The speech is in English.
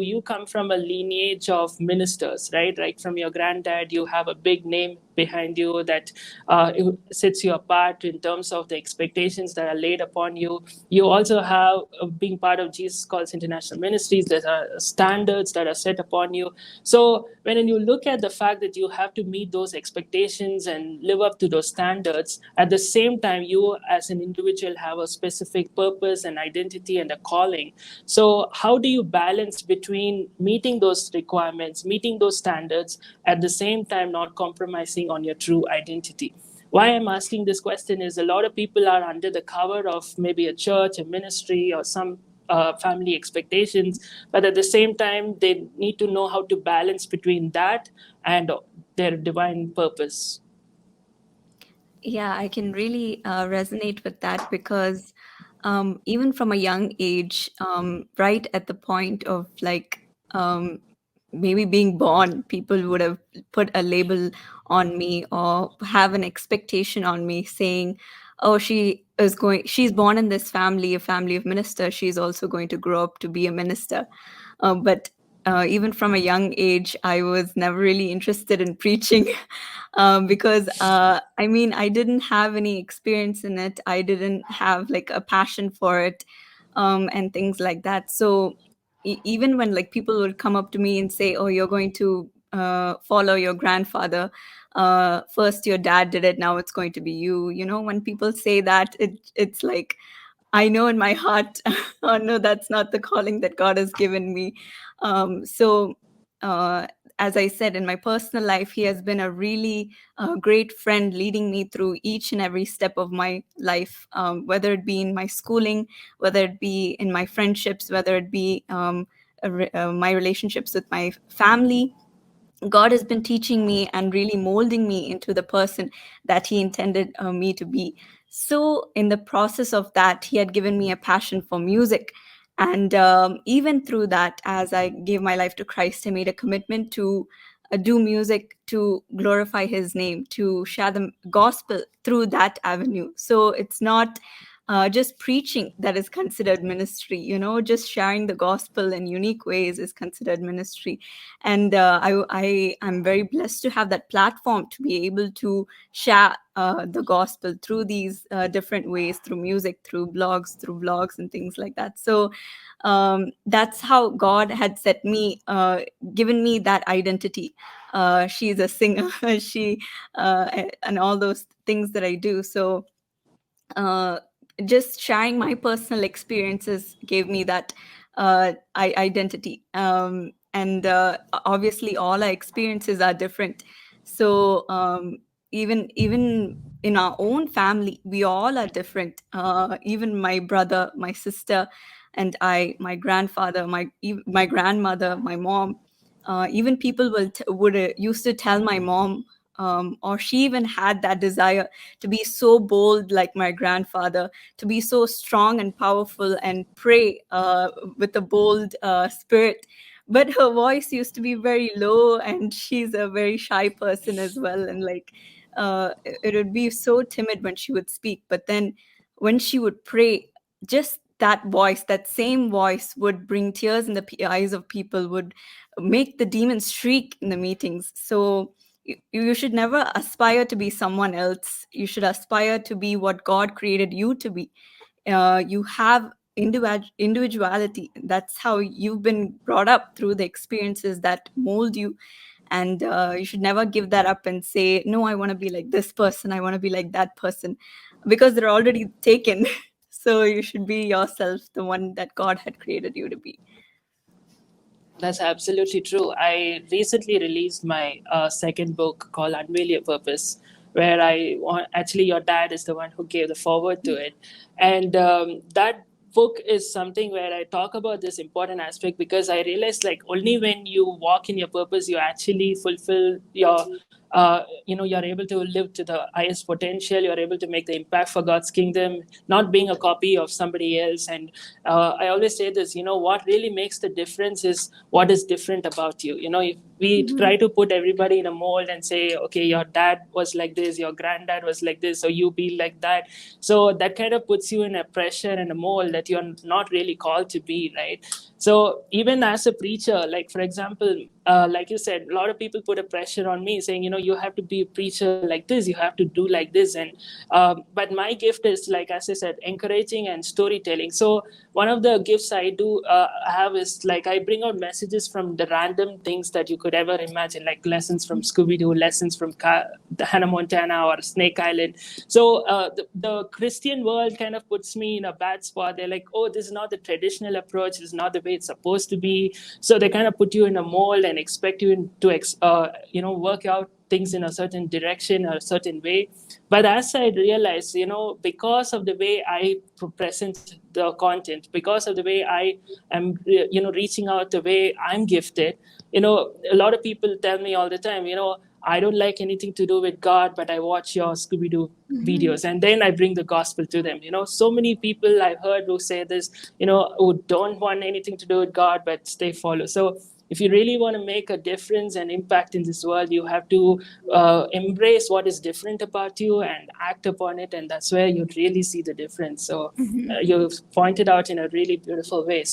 you come from a lineage of ministers, right? Right from your granddad, you have a big name behind you that sets you apart in terms of the expectations that are laid upon you. You also have, being part of Jesus Calls International Ministries, there are standards that are set upon you. So when you look at the fact that you have to meet those expectations and live up to those standards, at the same time, you as an individual have a specific purpose and identity and a calling. So how do you balance between meeting those requirements, meeting those standards, at the same time not compromising on your true identity? Why I'm asking this question is a lot of people are under the cover of maybe a church, a ministry, or some family expectations, but at the same time, they need to know how to balance between that and their divine purpose. Yeah, I can really resonate with that because even from a young age, right at the point of like maybe being born, people would have put a label on me or have an expectation on me saying, oh, she's born in this family, a family of ministers. She's also going to grow up to be a minister. But even from a young age, I was never really interested in preaching because I mean, I didn't have any experience in it. I didn't have like a passion for it and things like that. So even when like people would come up to me and say, oh, you're going to follow your grandfather. First your dad did it, now it's going to be you. You know, when people say that, it's like I know in my heart, oh no, that's not the calling that God has given me. So, as I said, in my personal life, He has been a really great friend, leading me through each and every step of my life, whether it be in my schooling, whether it be in my friendships, whether it be my relationships with my family. God has been teaching me and really molding me into the person that He intended me to be. So, in the process of that, He had given me a passion for music. And even through that, as I gave my life to Christ, I made a commitment to do music to glorify His name, to share the gospel through that avenue. So, it's not just preaching that is considered ministry, you know, just sharing the gospel in unique ways is considered ministry. And I am very blessed to have that platform to be able to share the gospel through these different ways, through music, through blogs, through vlogs, and things like that. So that's how God had set me, given me that identity. She's a singer, she and all those things that I do. So uh, just sharing my personal experiences gave me that identity. And obviously, all our experiences are different. So even in our own family, we all are different. Even my brother, my sister, and I, my grandfather, my grandmother, my mom. Even people would used to tell my mom, or she even had that desire to be so bold like my grandfather, to be so strong and powerful and pray with a bold spirit. But her voice used to be very low, and she's a very shy person as well. And like, it would be so timid when she would speak. But then when she would pray, just that voice, that same voice would bring tears in the eyes of people, would make the demons shriek in the meetings. So you should never aspire to be someone else. You should aspire to be what God created you to be. You have individuality. That's how you've been brought up, through the experiences that mold you. And you should never give that up and say, no, I want to be like this person, I want to be like that person, because they're already taken. So you should be yourself, the one that God had created you to be. That's absolutely true. I recently released my second book called Unveil Your Purpose, where I want, actually, your dad is the one who gave the forward to it. And that book is something where I talk about this important aspect, because I realized like only when you walk in your purpose, you actually fulfill your you're able to live to the highest potential. You're able to make the impact for God's kingdom, not being a copy of somebody else. And I always say this, what really makes the difference is what is different about you. If we try to put everybody in a mold and say, okay, your dad was like this, your granddad was like this, so you be like that. So that kind of puts you in a pressure and a mold that you're not really called to be, right? So even as a preacher, like for example, like you said, a lot of people put a pressure on me saying, you have to be a preacher like this, you have to do like this. And but my gift is, like as I said, encouraging and storytelling. So one of the gifts I do have is, like, I bring out messages from the random things that you could ever imagine, like lessons from Scooby-Doo, lessons from the Hannah Montana or Snake Island. So the Christian world kind of puts me in a bad spot. They're like, oh, this is not the traditional approach, this is not the way it's supposed to be. So they kind of put you in a mold and expect you to work out things in a certain direction or a certain way. But as I realized, because of the way I present the content, because of the way I am, reaching out the way I'm gifted, a lot of people tell me all the time, I don't like anything to do with God, but I watch your Scooby-Doo videos, and then I bring the gospel to them. So many people I've heard who say this, who don't want anything to do with God, but they follow. So if you really want to make a difference and impact in this world, you have to embrace what is different about you and act upon it, and that's where you really see the difference. So you've pointed out in a really beautiful way.